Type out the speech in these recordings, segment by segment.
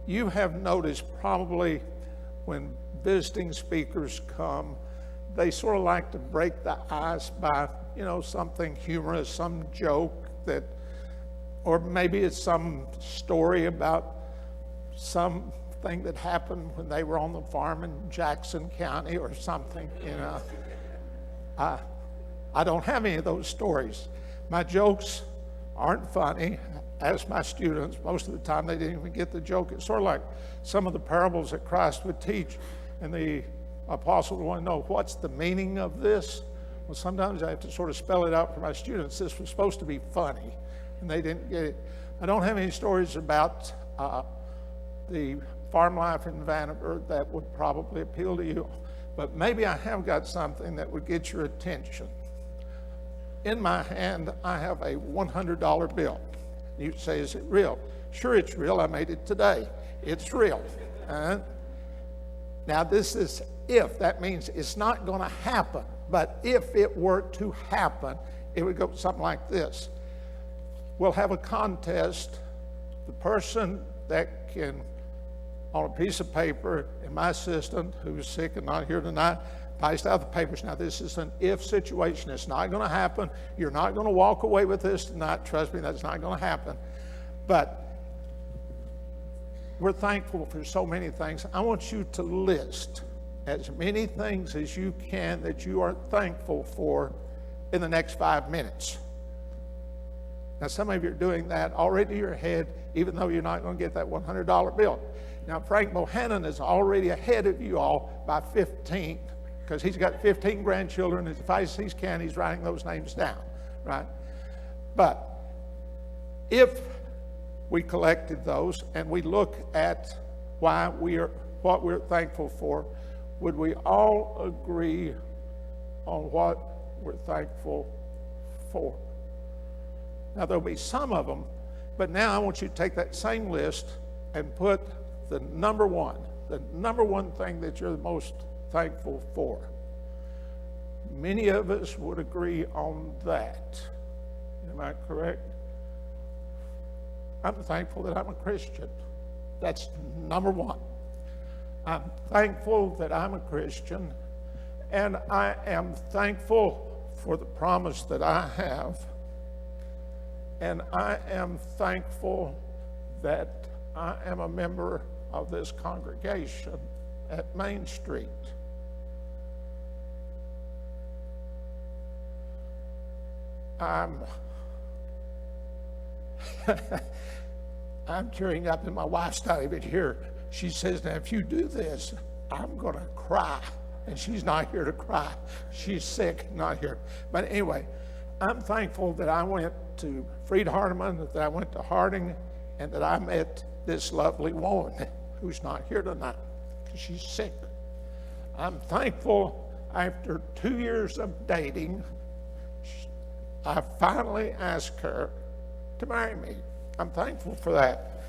you have noticed probably when visiting speakers come, they sort of like to break the ice by, something humorous, some joke that, or maybe it's some story about something that happened when they were on the farm in Jackson County or something, I don't have any of those stories. My jokes aren't funny. Ask my students, most of the time they didn't even get the joke. It's sort of like some of the parables that Christ would teach, and the apostles want to know, what's the meaning of this? Well, sometimes I have to sort of spell it out for my students. This was supposed to be funny, and they didn't get it. I don't have any stories about the farm life in Vanderbilt that would probably appeal to you, but maybe I have got something that would get your attention. In my hand, I have a $100 bill. You say, is it real? Sure, it's real. I made it today. It's real. Now, this is if. That means it's not going to happen. But if it were to happen, it would go something like this. We'll have a contest. The person that can, on a piece of paper, and my assistant, who's sick and not here tonight, pastes out the papers. Now, this is an if situation. It's not going to happen. You're not going to walk away with this tonight. Trust me, that's not going to happen. But we're thankful for so many things. I want you to list as many things as you can that you are thankful for in the next 5 minutes. Now, some of you are doing that already in your head, even though you're not going to get that $100 bill. Now, Frank Bohannon is already ahead of you all by 15, because he's got 15 grandchildren. As fast as he can, he's writing those names down, right? But if we collected those and we look at what we're thankful for, would we all agree on what we're thankful for? Now, there'll be some of them, but now I want you to take that same list and put the number one thing that you're the most thankful for. Many of us would agree on that. Am I correct? I'm thankful that I'm a Christian. That's number one. I'm thankful that I'm a Christian, and I am thankful for the promise that I have, and I am thankful that I am a member of this congregation at Main Street. I'm tearing up, and my wife's not even here. She says, now, if you do this, I'm going to cry. And she's not here to cry. She's sick, not here. But anyway, I'm thankful that I went to Freed Hardeman, that I went to Harding, and that I met this lovely woman who's not here tonight because she's sick. I'm thankful after 2 years of dating, I finally asked her to marry me. I'm thankful for that.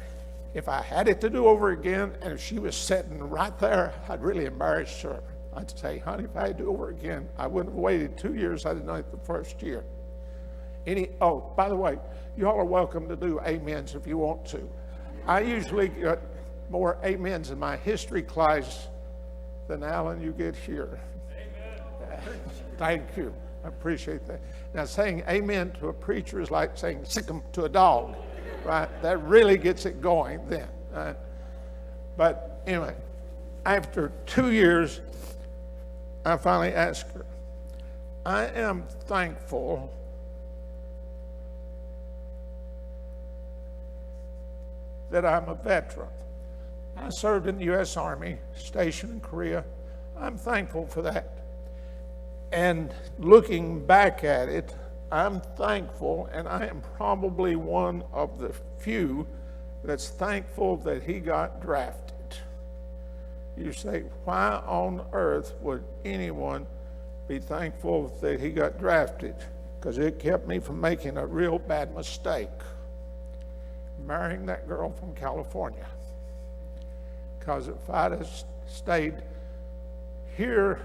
If I had it to do over again, and if she was sitting right there, I'd really embarrass her. I'd say, honey, if I had to do over again, I wouldn't have waited 2 years. I'd have done it the first year. Oh, by the way, you all are welcome to do amens if you want to. I usually get more amens in my history class than Alan you get here. Amen. Thank you. I appreciate that. Now, saying amen to a preacher is like saying sick 'em to a dog, right? That really gets it going then. Right? But anyway, after 2 years, I finally asked her. I am thankful that I'm a veteran. I served in the U.S. Army, stationed in Korea. I'm thankful for that. And looking back at it, I'm thankful, and I am probably one of the few that's thankful that he got drafted. You say, why on earth would anyone be thankful that he got drafted? Because it kept me from making a real bad mistake, marrying that girl from California. Because if I'd have stayed here,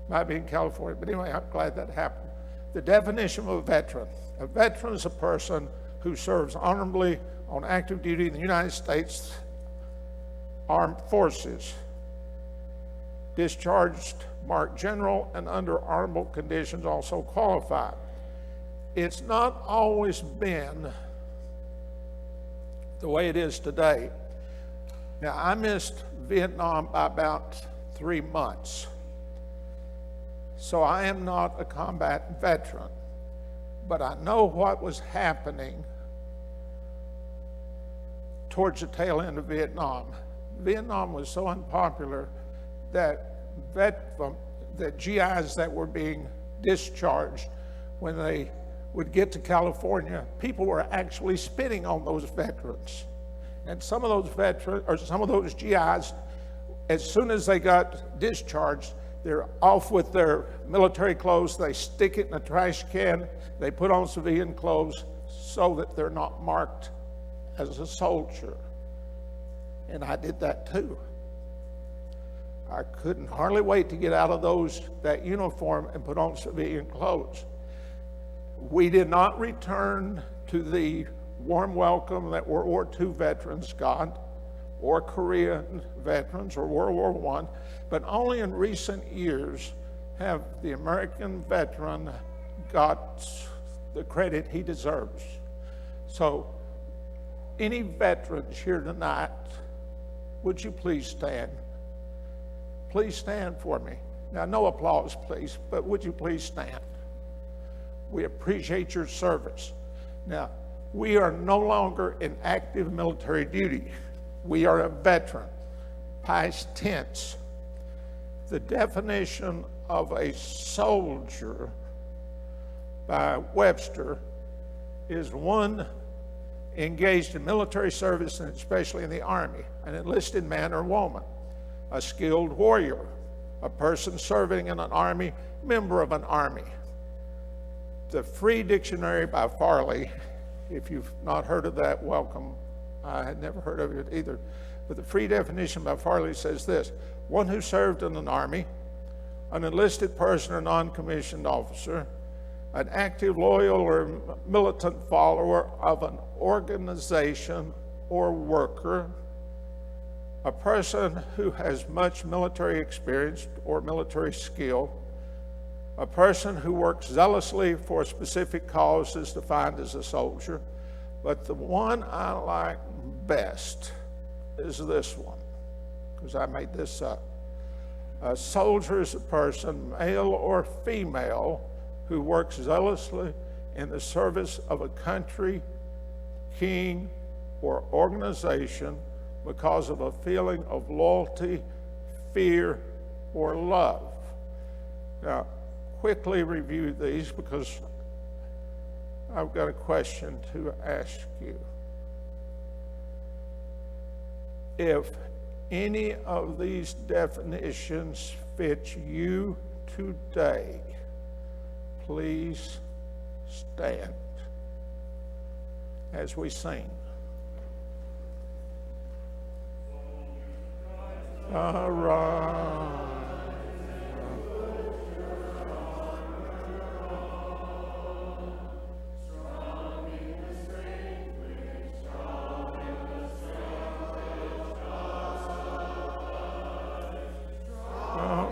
might be in California, but anyway, I'm glad that happened. The definition of a veteran is a person who serves honorably on active duty in the United States Armed Forces. Discharged marked general and under honorable conditions also qualified. It's not always been the way it is today. Now, I missed Vietnam by about 3 months. So I am not a combat veteran, but I know what was happening towards the tail end of Vietnam. Vietnam was so unpopular that GIs that were being discharged, when they would get to California, people were actually spitting on those veterans. And some of those veterans, or some of those GIs, as soon as they got discharged, they're off with their military clothes, they stick it in a trash can, they put on civilian clothes so that they're not marked as a soldier. And I did that too. I couldn't hardly wait to get out of that uniform and put on civilian clothes. We did not return to the warm welcome that World War II veterans got, or Korean veterans, or World War I, but only in recent years have the American veteran got the credit he deserves. So, any veterans here tonight, would you please stand? Please stand for me. Now, no applause, please, but would you please stand? We appreciate your service. Now, we are no longer in active military duty. We are a veteran, past tense. The definition of a soldier by Webster is one engaged in military service, and especially in the Army, an enlisted man or woman, a skilled warrior, a person serving in an army, member of an army. The Free Dictionary by Farley, if you've not heard of that, welcome. I had never heard of it either. But the free definition by Farley says this: one who served in an army, an enlisted person or non-commissioned officer, an active, loyal, or militant follower of an organization or worker, a person who has much military experience or military skill, a person who works zealously for a specific cause is defined as a soldier. But the one I like best is this one, because I made this up. A soldier is a person, male or female, who works zealously in the service of a country, king, or organization because of a feeling of loyalty, fear, or love. Now, quickly review these because I've got a question to ask you. If any of these definitions fit you today, please stand as we sing. Arise.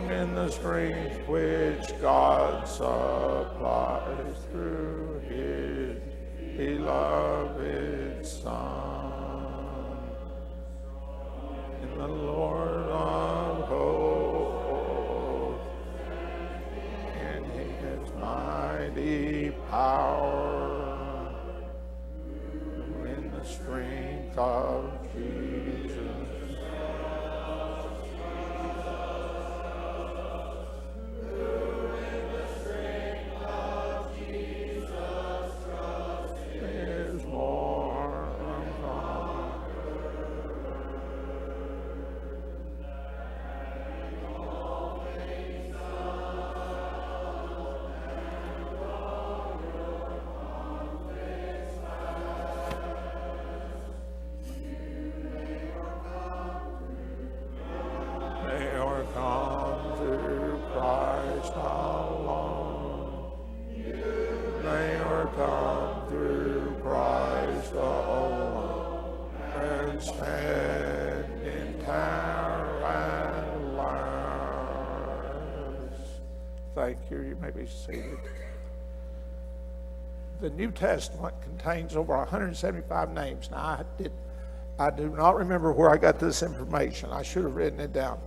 In the strength which God supplies through His beloved Son, in the Lord of hosts, in His mighty power, in the strength of Jesus. Come through Christ alone. standing tower and lions. Thank you. You may be seated. The New Testament contains over 175 names. Now, I do not remember where I got this information. I should have written it down.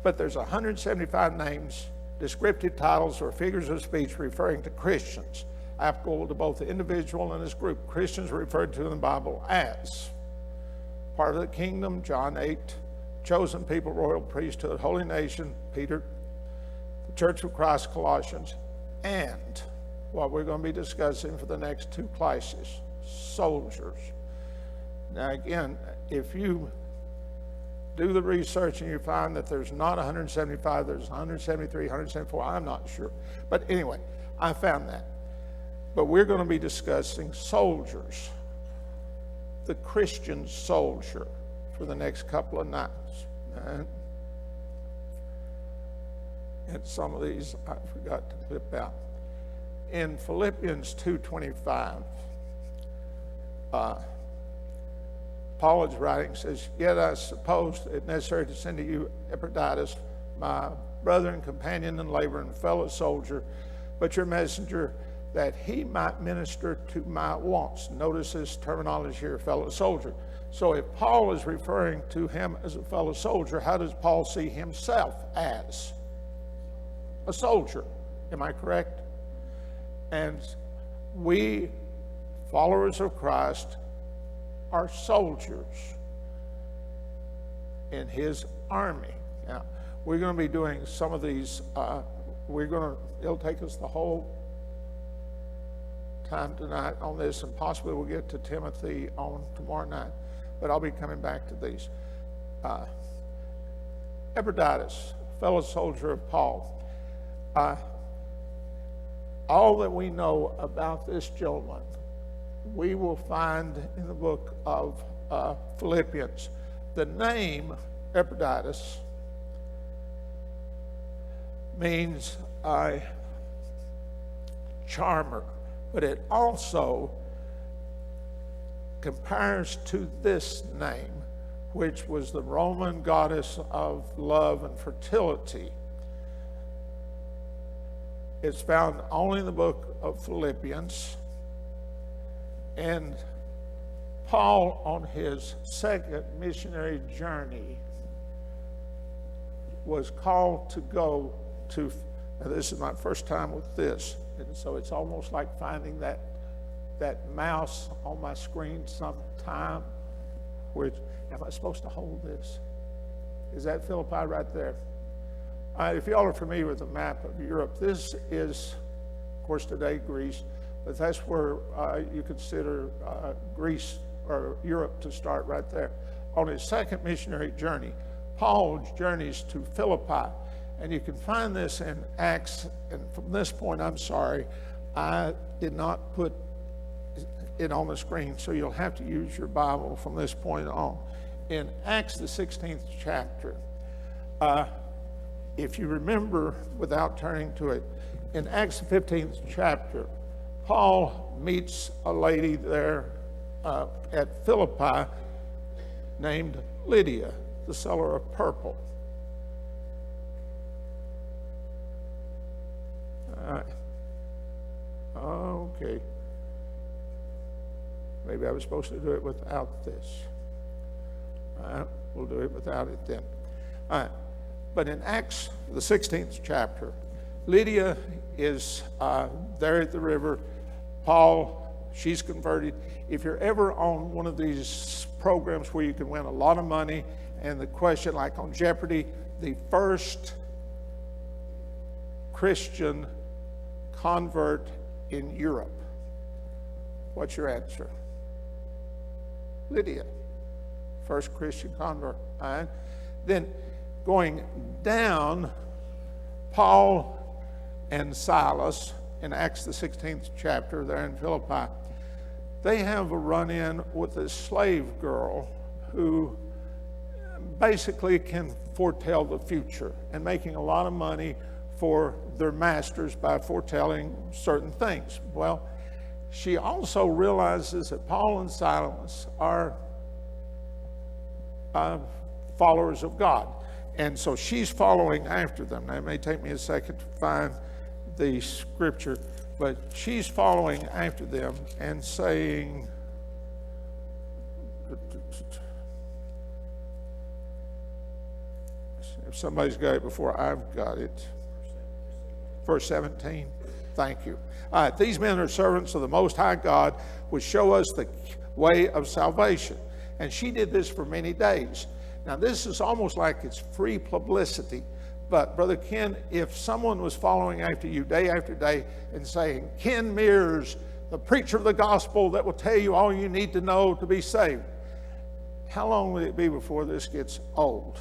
But there's 175 names, descriptive titles, or figures of speech referring to Christians, applicable to both the individual and his group. Christians are referred to in the Bible as part of the kingdom, John 8, chosen people, royal priesthood, holy nation, Peter, the Church of Christ, Colossians, and what we're going to be discussing for the next two classes, soldiers. Now again, if you do the research and you find that there's not 175, there's 173, 174, I'm not sure. But anyway, I found that. But we're going to be discussing soldiers, the Christian soldier, for the next couple of nights. And some of these I forgot to clip out. In Philippians 2:25, Paul is writing, says, "Yet I suppose it necessary to send to you Epaphroditus, my brother and companion in labor and fellow soldier, but your messenger, that he might minister to my wants." Notice this terminology here, fellow soldier. So if Paul is referring to him as a fellow soldier, how does Paul see himself as? A soldier. Am I correct? And we, followers of Christ, are soldiers in his army. Now, we're going to be doing some of these. It'll take us the whole time tonight on this, and possibly we'll get to Timothy on tomorrow night, but I'll be coming back to these. Epaphroditus, fellow soldier of Paul. All that we know about this gentleman, we will find in the book of Philippians. The name Epaphroditus means a charmer, but it also compares to this name, which was the Roman goddess of love and fertility. It's found only in the book of Philippians. And Paul, on his second missionary journey, was called to go to, now this is my first time with this, and so it's almost like finding that mouse on my screen sometime. Which, am I supposed to hold this? Is that Philippi right there? If y'all are familiar with the map of Europe, this is, of course, today Greece, but that's where you consider Greece or Europe to start right there. On his second missionary journey, Paul journeys to Philippi, and you can find this in Acts, and from this point, I'm sorry, I did not put it on the screen, so you'll have to use your Bible from this point on. In Acts, the 16th chapter, if you remember, without turning to it, in Acts, the 15th chapter, Paul meets a lady there at Philippi named Lydia, the seller of purple. Okay. Maybe I was supposed to do it without this. We'll do it without it then. All right. But in Acts, the 16th chapter, Lydia is there at the river. Paul, she's converted. If you're ever on one of these programs where you can win a lot of money, and the question, like on Jeopardy, the first Christian convert in Europe, what's your answer? Lydia, first Christian convert. All right. Then going down, Paul and Silas in Acts the 16th chapter there in Philippi, they have a run-in with a slave girl who basically can foretell the future and making a lot of money for their masters by foretelling certain things. Well, she also realizes that Paul and Silas are followers of God. And so she's following after them. Now, it may take me a second to find the scripture, but she's following after them and saying, if somebody's got it before I've got it. Verse 17. Thank you. All right, these men are servants of the Most High God, which show us the way of salvation. And she did this for many days. Now, this is almost like it's free publicity. But, Brother Ken, if someone was following after you day after day and saying, Ken Mears, the preacher of the gospel that will tell you all you need to know to be saved, how long would it be before this gets old?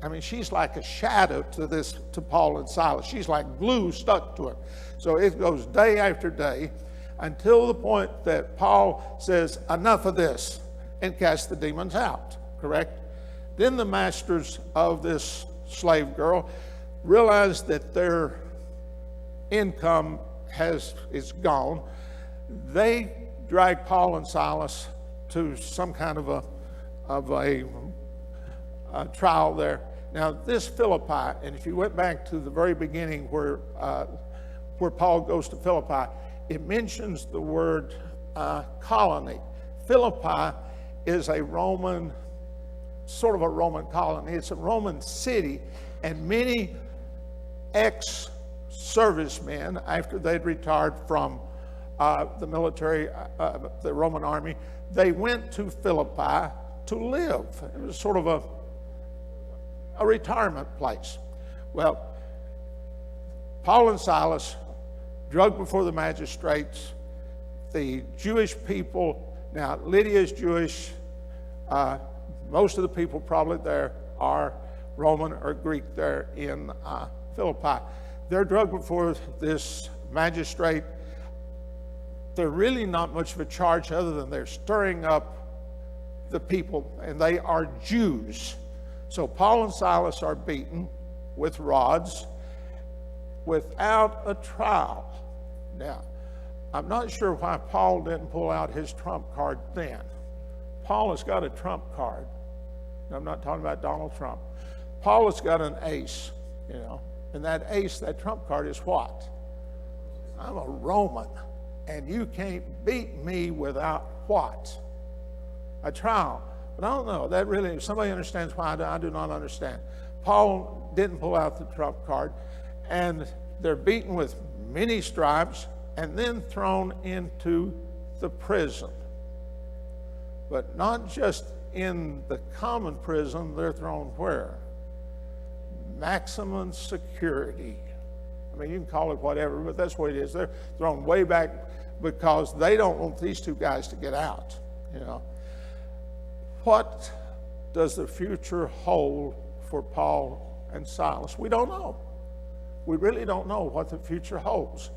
I mean, she's like a shadow to Paul and Silas. She's like glue stuck to him. So it goes day after day until the point that Paul says, enough of this, and casts the demons out, correct? Then the masters of this slave girl realize that their income is gone. They drag Paul and Silas to some kind of a trial there. Now, this Philippi, and if you went back to the very beginning where Paul goes to Philippi, it mentions the word colony. Philippi is sort of a Roman colony. It's a Roman city, and many ex-servicemen, after they'd retired from the military, the Roman army, they went to Philippi to live. It was sort of a retirement place. Well, Paul and Silas, drugged before the magistrates, the Jewish people, now Lydia is Jewish, most of the people probably there are Roman or Greek there in Philippi. They're drugged before this magistrate. They're really not much of a charge other than they're stirring up the people, and they are Jews. So Paul and Silas are beaten with rods without a trial. Now, I'm not sure why Paul didn't pull out his trump card then. Paul has got a trump card. I'm not talking about Donald Trump. Paul has got an ace, and that ace, that trump card is what? I'm a Roman, and you can't beat me without what? A trial. But I don't know, that really, if somebody understands why, I do not understand. Paul didn't pull out the trump card, and they're beaten with many stripes and then thrown into the prison. But not just in the common prison, they're thrown where? Maximum security. I mean, you can call it whatever, but that's what it is. They're thrown way back because they don't want these two guys to get out, What does the future hold for Paul and Silas? We don't know. We really don't know what the future holds.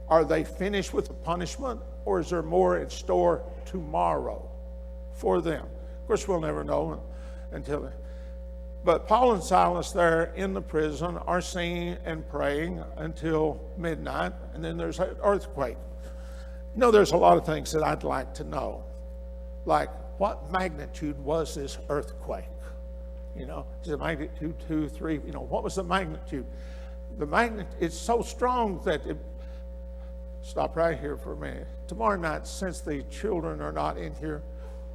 Are they finished with the punishment, or is there more in store tomorrow for them? Of course, we'll never know until. But Paul and Silas there in the prison are singing and praying until midnight, and then there's an earthquake. There's a lot of things that I'd like to know, like what magnitude was this earthquake? Is it magnitude 2, 3? What was the magnitude? The magnitude, it's so strong that stop right here for a minute. Tomorrow night, since the children are not in here,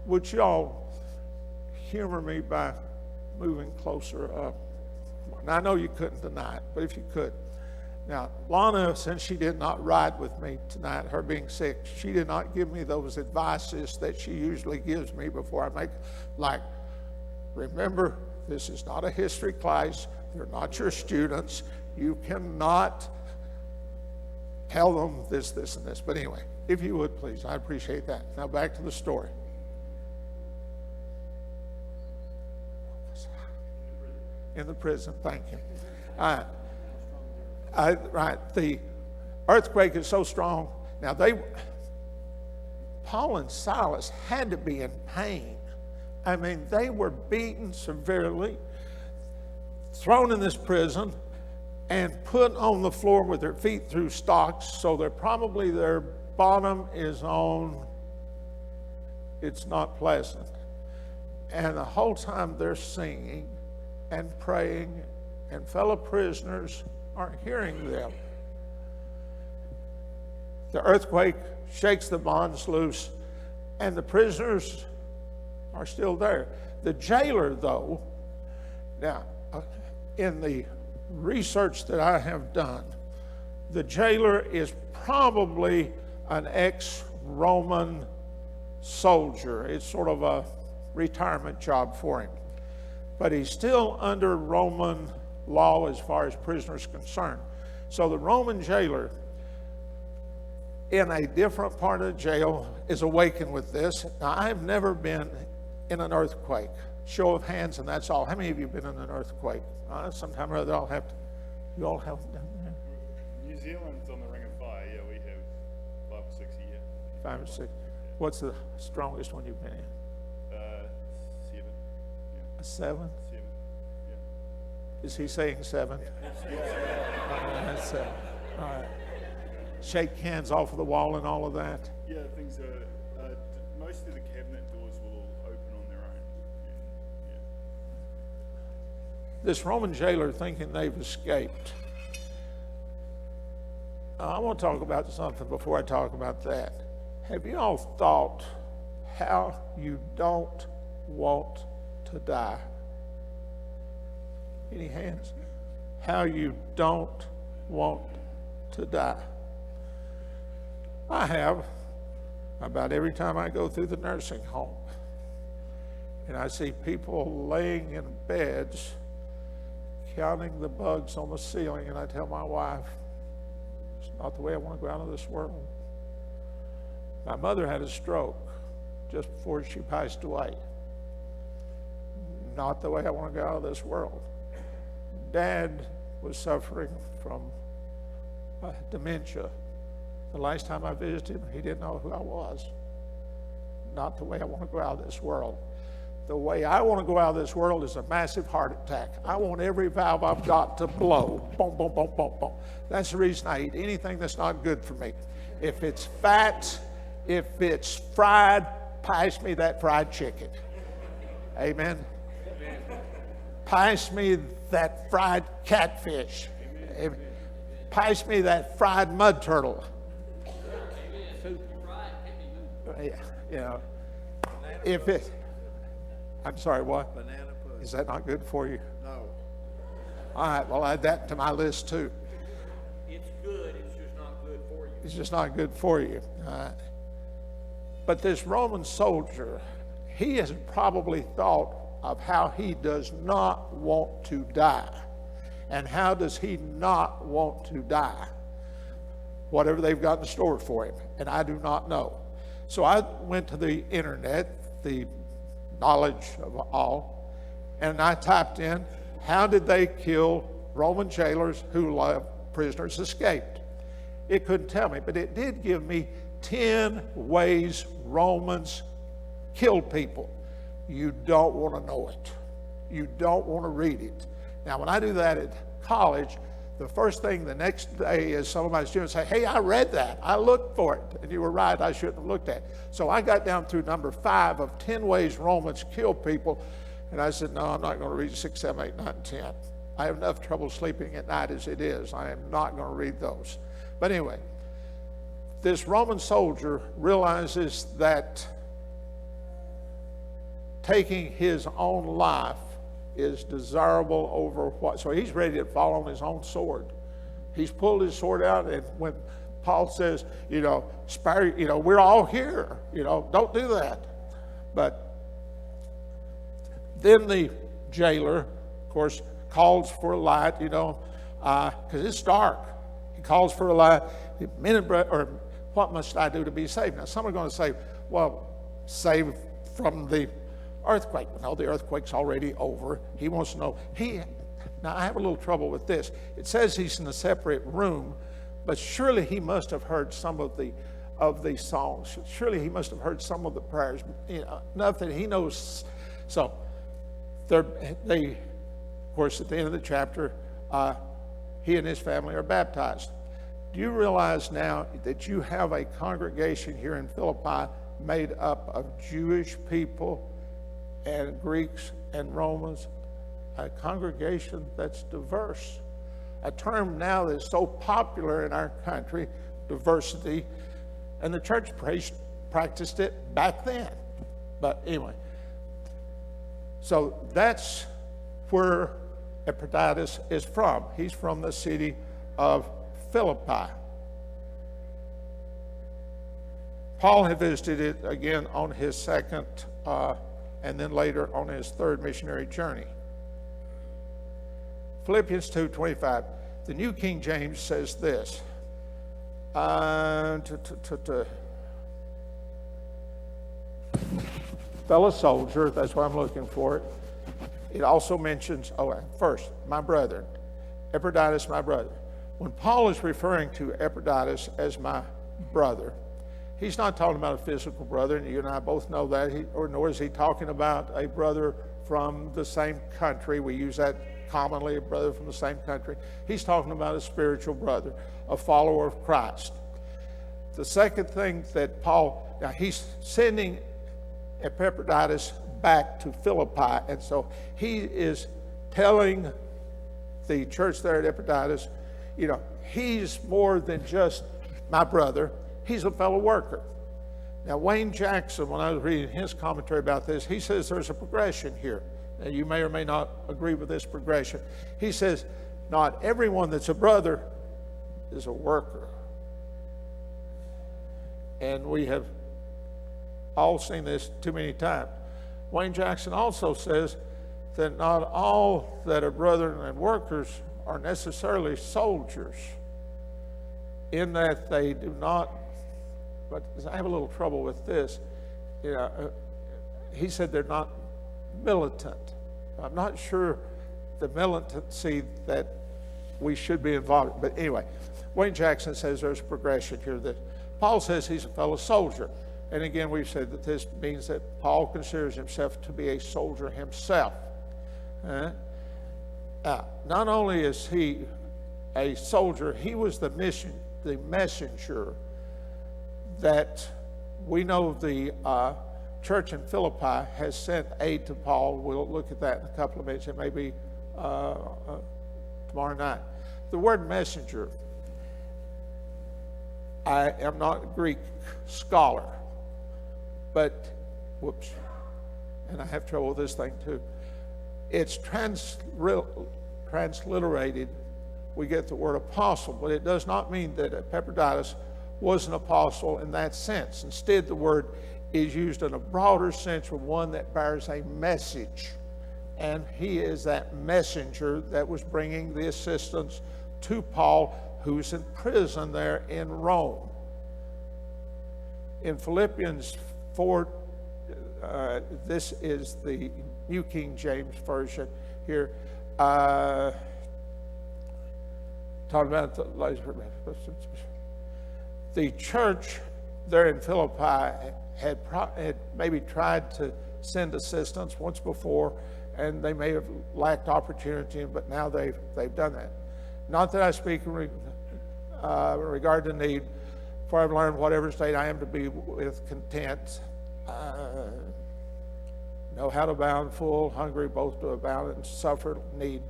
would y'all humor me by moving closer up? Now, I know you couldn't tonight, but if you could. Now, Lana, since she did not ride with me tonight, her being sick, she did not give me those advices that she usually gives me before I make, like, remember, this is not a history class. They're not your students. You cannot tell them this, this, and this. But anyway, if you would, please, I appreciate that. Now, back to the story. In the prison, thank you. Right, the earthquake is so strong. Now, Paul and Silas had to be in pain. I mean, they were beaten severely, thrown in this prison, and put on the floor with their feet through stocks, so they're probably their bottom is on, it's not pleasant. And the whole time they're singing and praying, and fellow prisoners aren't hearing them. The earthquake shakes the bonds loose, and the prisoners are still there. The jailer, though, now, in the research that I have done, the jailer is probably an ex-Roman soldier. It's sort of a retirement job for him. But he's still under Roman law as far as prisoners concerned. So the Roman jailer in a different part of the jail is awakened with this. Now, I've never been in an earthquake. Show of hands, and that's all. How many of you have been in an earthquake? Sometime or other, you all have done that. New Zealand's on the Ring of Fire. Yeah, we have 5 or 6 a year. 5 or 6. What's the strongest one you've been in? 7. Yeah. A 7? 7. Yeah. Is he saying 7? That's 7. All right. Shake hands off of the wall and all of that. Yeah, things are. Most of the cabinet doors will all open on their own. Yeah. This Roman jailer thinking they've escaped. I want to talk about something before I talk about that. Have you all thought how you don't want to die? Any hands? How you don't want to die. I have about every time I go through the nursing home and I see people laying in beds counting the bugs on the ceiling, and I tell my wife, it's not the way I want to go out of this world. My mother had a stroke just before she passed away. Not the way I want to go out of this world. Dad was suffering from dementia. The last time I visited him, he didn't know who I was. Not the way I want to go out of this world. The way I want to go out of this world is a massive heart attack. I want every valve I've got to blow. Boom, boom, boom, boom, boom. That's the reason I eat anything that's not good for me. If it's fat, if it's fried, pass me that fried chicken. Amen. Pass me that fried catfish. Amen. Pass me that fried mud turtle. Yeah, you know, if it, I'm sorry, what? Banana pudding. Is that not good for you? No. All right, well, add that to my list too. It's good, it's just not good for you. It's just not good for you. But this Roman soldier, he has probably thought of how he does not want to die. And how does he not want to die? Whatever they've got in store for him, and I do not know. So I went to the internet, the knowledge of all, and I typed in, how did they kill Roman jailers who let prisoners escaped? It couldn't tell me, but it did give me 10 ways Romans killed people. You don't want to know it. You don't want to read it. Now, when I do that at college, the first thing the next day is some of my students say, hey, I read that. I looked for it. And you were right, I shouldn't have looked at it. So I got down through number 5 of 10 ways Romans kill people. And I said, no, I'm not going to read 6, 7, 8, 9, 10. I have enough trouble sleeping at night as it is. I am not going to read those. But anyway, this Roman soldier realizes that taking his own life is desirable over what. So he's ready to fall on his own sword. He's pulled his sword out, and when Paul says, spare, we're all here, don't do that. But then the jailer, of course, calls for a light, because it's dark. He calls for a light. Men and or what must I do to be saved? Now, some are going to say, well, save from the earthquake. No, the earthquake's already over. He wants to know. Now, I have a little trouble with this. It says he's in a separate room, but surely he must have heard some of the songs. Surely he must have heard some of the prayers. Enough that he knows. So, they, of course, at the end of the chapter, he and his family are baptized. Do you realize now that you have a congregation here in Philippi made up of Jewish people and Greeks and Romans, a congregation that's diverse. A term now that's so popular in our country, diversity, and the church practiced it back then. But anyway, so that's where Epaphroditus is from. He's from the city of Philippi. Paul had visited it again on his second and then later on his third missionary journey. Philippians 2:25. The New King James says this. Fellow soldier, that's why I'm looking for it. It also mentions, first, my brethren. Epaphroditus, my brother. When Paul is referring to Epaphroditus as my brother, he's not talking about a physical brother, and you and I both know that, nor is he talking about a brother from the same country. We use that commonly, a brother from the same country. He's talking about a spiritual brother, a follower of Christ. The second thing that now he's sending Epaphroditus back to Philippi, and so he is telling the church there at Epaphroditus, he's more than just my brother, he's a fellow worker. Now, Wayne Jackson, when I was reading his commentary about this, he says there's a progression here. Now, you may or may not agree with this progression. He says, not everyone that's a brother is a worker. And we have all seen this too many times. Wayne Jackson also says that not all that are brethren and workers are necessarily soldiers, in that they do not, but I have a little trouble with this. He said they're not militant. I'm not sure the militancy that we should be involved in. But anyway, Wayne Jackson says there's a progression here. That Paul says he's a fellow soldier. And again, we've said that this means that Paul considers himself to be a soldier himself. Not only is he a soldier, he was the messenger that we know the church in Philippi has sent aid to Paul. We'll look at that in a couple of minutes. It may be tomorrow night. The word messenger, I am not a Greek scholar, but, and I have trouble with this thing too. It's transliterated. We get the word apostle, but it does not mean that Epaphroditus was an apostle in that sense. Instead, the word is used in a broader sense for one that bears a message. And he is that messenger that was bringing the assistance to Paul, who's in prison there in Rome. In Philippians 4, this is the New King James Version here. Talking about the church there in Philippi had maybe tried to send assistance once before, and they may have lacked opportunity, but now they've done that. Not that I speak in regard to need, for I've learned whatever state I am to be with content. Know how to abound, full, hungry, both to abound and suffer need.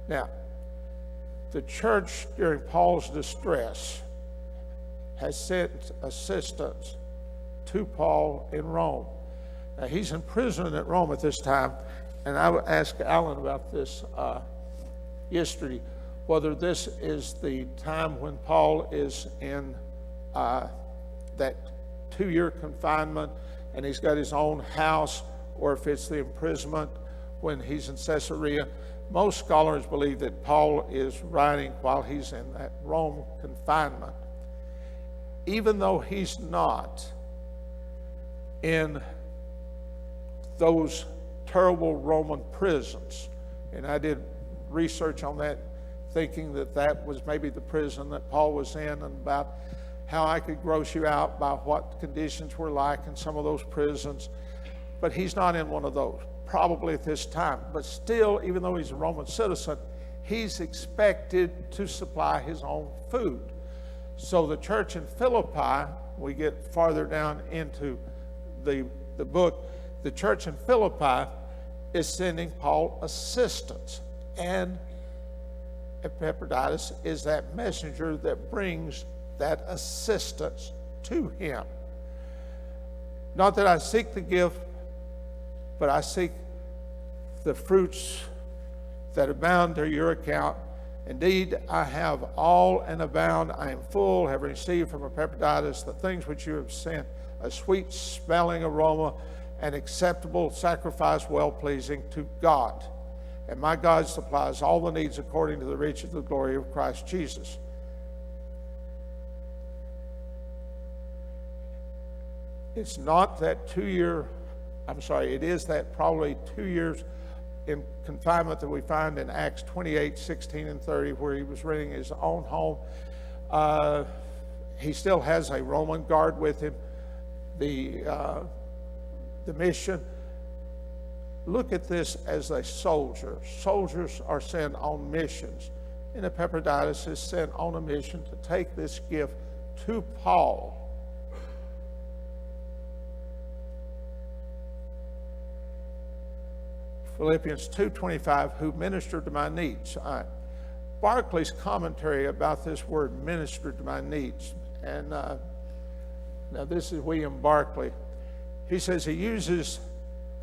Now, the church during Paul's distress has sent assistance to Paul in Rome. Now, he's in prison at Rome at this time, and I would ask Alan about this yesterday, whether this is the time when Paul is in that 2-year confinement and he's got his own house, or if it's the imprisonment when he's in Caesarea. Most scholars believe that Paul is writing while he's in that Rome confinement. Even though he's not in those terrible Roman prisons, and I did research on that, thinking that that was maybe the prison that Paul was in, and about how I could gross you out by what conditions were like in some of those prisons. But he's not in one of those, probably at this time. But still, even though he's a Roman citizen, he's expected to supply his own food. So the church in Philippi, we get farther down into the book, the church in Philippi is sending Paul assistance. And Epaphroditus is that messenger that brings that assistance to him. Not that I seek the gift, but I seek the fruits that abound to your account. Indeed, I have all and abound. I am full, have received from Epaphroditus the things which you have sent, a sweet smelling aroma, an acceptable sacrifice, well-pleasing to God. And my God supplies all the needs according to the riches of the glory of Christ Jesus. It's not that it is that probably 2 years in confinement that we find in Acts 28, 16 and 30, where he was renting his own home. He still has a Roman guard with him. The mission, look at this as a soldier. Soldiers are sent on missions. And Epaphroditus is sent on a mission to take this gift to Paul. Philippians 2:25, who ministered to my needs. Barclay's commentary about this word, ministered to my needs. And now this is William Barclay. He says he uses,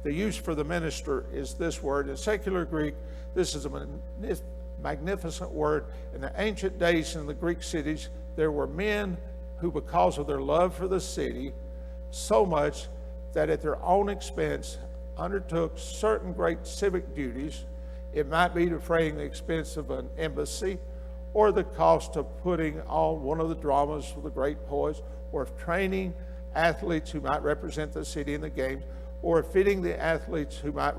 the use for the minister is this word. In secular Greek, this is a magnificent word. In the ancient days in the Greek cities, there were men who, because of their love for the city, so much that at their own expense undertook certain great civic duties. It might be defraying the expense of an embassy, or the cost of putting on one of the dramas for the great poets, or of training athletes who might represent the city in the games, or fitting the athletes who might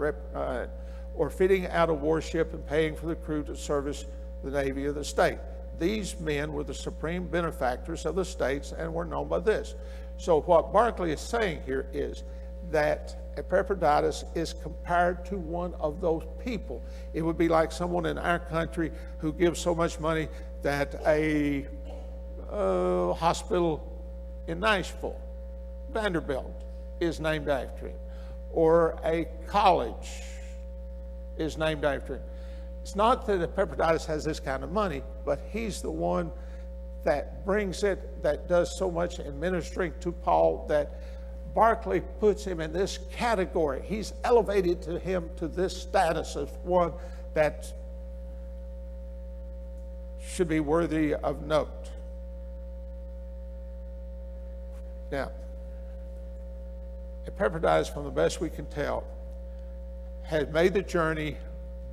or fitting out a warship and paying for the crew to service the navy of the state. These men were the supreme benefactors of the states and were known by this. So what Barclay is saying here is that Epaphroditus is compared to one of those people. It would be like someone in our country who gives so much money that a hospital in Nashville, Vanderbilt, is named after him, or a college is named after him. It's not that Epaphroditus has this kind of money, but he's the one that brings it, that does so much in ministering to Paul, that Barclay puts him in this category. He's elevated to him to this status as one that should be worthy of note. Now, Epaphroditus, from the best we can tell, had made the journey,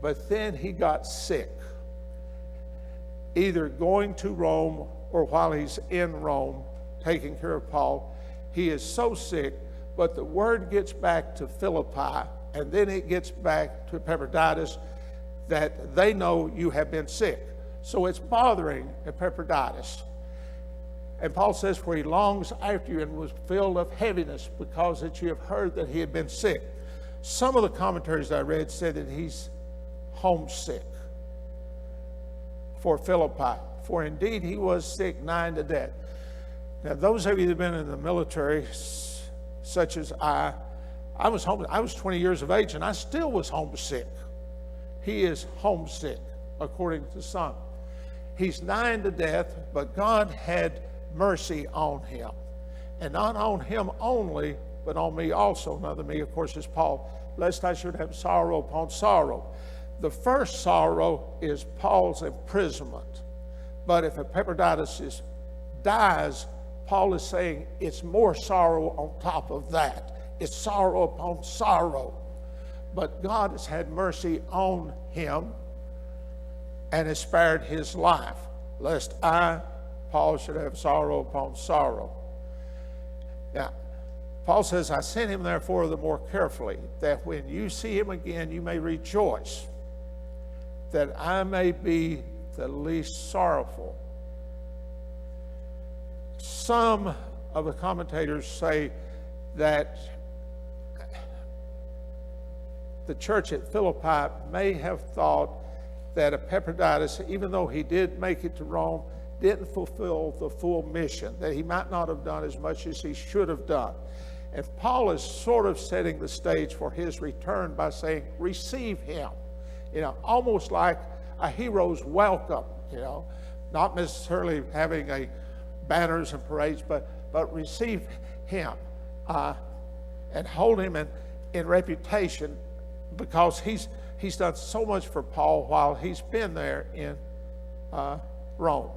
but then he got sick, either going to Rome or while he's in Rome taking care of Paul. He is so sick, but the word gets back to Philippi, and then it gets back to Epaphroditus that they know you have been sick. So it's bothering Epaphroditus. And Paul says, for he longs after you and was filled of heaviness because that you have heard that he had been sick. Some of the commentaries I read said that he's homesick for Philippi, for indeed he was sick nigh to death. Now, those of you that have been in the military, such as I was 20 years of age and I still was homesick. He is homesick, according to some. He's nigh to death, but God had mercy on him. And not on him only, but on me also. Now, the me, of course, is Paul, lest I should have sorrow upon sorrow. The first sorrow is Paul's imprisonment. But if Epaphroditus dies, Paul is saying it's more sorrow on top of that. It's sorrow upon sorrow. But God has had mercy on him and has spared his life, lest I, Paul, should have sorrow upon sorrow. Now, Paul says, I sent him therefore the more carefully, that when you see him again, you may rejoice, that I may be the least sorrowful. Some of the commentators say that the church at Philippi may have thought that Epaphroditus, even though he did make it to Rome, didn't fulfill the full mission, that he might not have done as much as he should have done. And Paul is sort of setting the stage for his return by saying, receive him. Almost like a hero's welcome, not necessarily having banners and parades, but receive him and hold him in reputation, because he's done so much for Paul while he's been there in Rome.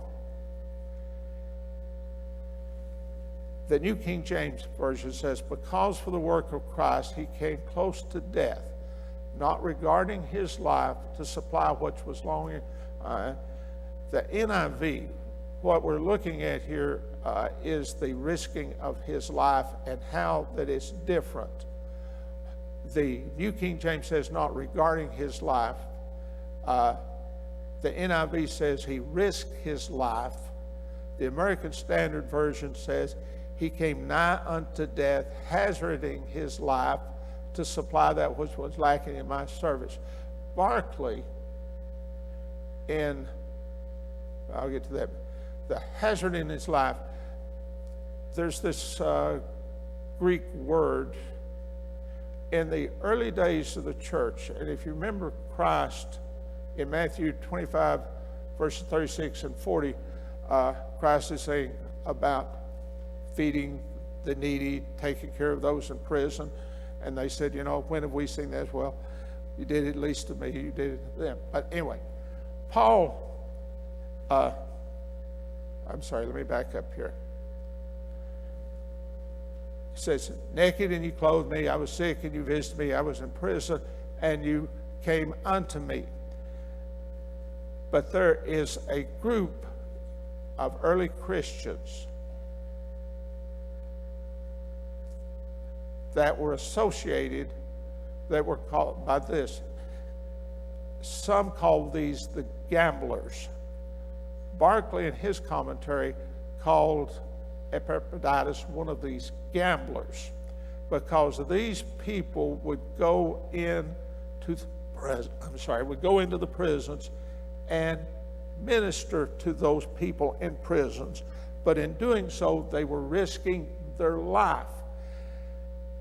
The New King James Version says, because for the work of Christ he came close to death, not regarding his life to supply what was longing. The NIV, what we're looking at here is the risking of his life and how that it's different. The New King James says not regarding his life. The NIV says he risked his life. The American Standard Version says he came nigh unto death, hazarding his life to supply that which was lacking in my service. Barclay, I'll get to that, the hazard in his life, there's this Greek word in the early days of the church. And if you remember Christ in Matthew 25, verses 36 and 40, Christ is saying about feeding the needy, taking care of those in prison. And they said, when have we seen that? Well, you did it at least to me, you did it to them. But anyway, Paul, I'm sorry, let me back up here. He says, naked and you clothed me, I was sick and you visited me, I was in prison and you came unto me. But there is a group of early Christians that were associated, that were called by this. Some call these the gamblers. Barclay in his commentary called Epaphroditus one of these gamblers, because these people would go into the prisons and minister to those people in prisons, but in doing so they were risking their life.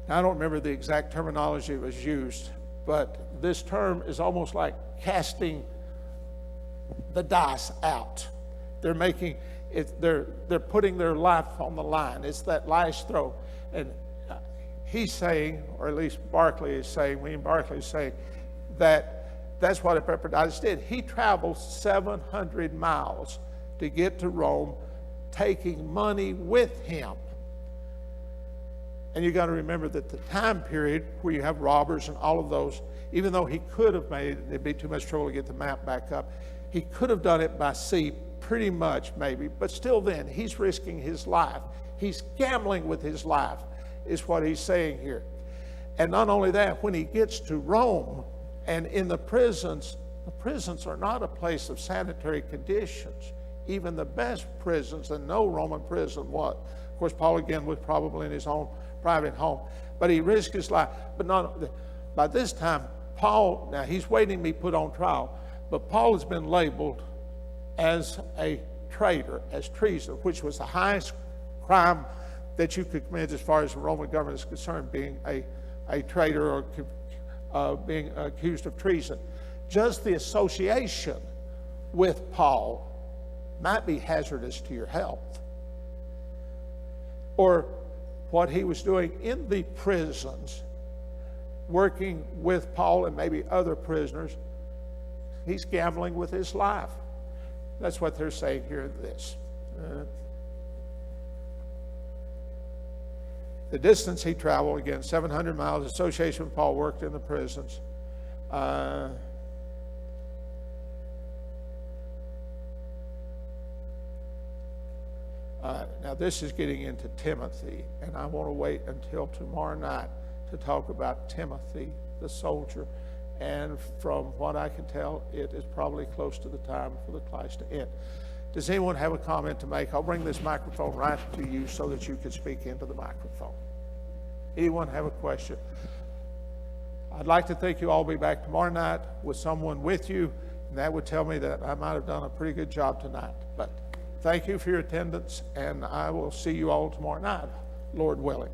Now, I don't remember the exact terminology that was used, but this term is almost like casting the dice out. They're making it, they're putting their life on the line. It's that last throw. And he's saying, or at least Barclay is saying, William Barclay is saying, that's what Epaphroditus did. He traveled 700 miles to get to Rome, taking money with him. And you got to remember that the time period where you have robbers and all of those, even though he could have made it, it'd be too much trouble to get the map back up. He could have done it by sea, pretty much maybe, but still then, he's risking his life. He's gambling with his life, is what he's saying here. And not only that, when he gets to Rome and in the prisons are not a place of sanitary conditions. Even the best prisons, and no Roman prison was. Of course, Paul again was probably in his own private home, but he risked his life. But by this time, Paul, now he's waiting to be put on trial, but Paul has been labeled as a traitor, as treason, which was the highest crime that you could commit as far as the Roman government is concerned, being a traitor or being accused of treason. Just the association with Paul might be hazardous to your health. Or what he was doing in the prisons, working with Paul and maybe other prisoners, he's gambling with his life. That's what they're saying here in this. The distance he traveled, again, 700 miles, association with Paul, worked in the prisons. Now this is getting into Timothy, and I want to wait until tomorrow night to talk about Timothy, the soldier. And from what I can tell, it is probably close to the time for the class to end. Does anyone have a comment to make? I'll bring this microphone right to you so that you can speak into the microphone. Anyone have a question? I'd like to think you all be back tomorrow night with someone with you, and that would tell me that I might have done a pretty good job tonight. But thank you for your attendance, and I will see you all tomorrow night, Lord willing.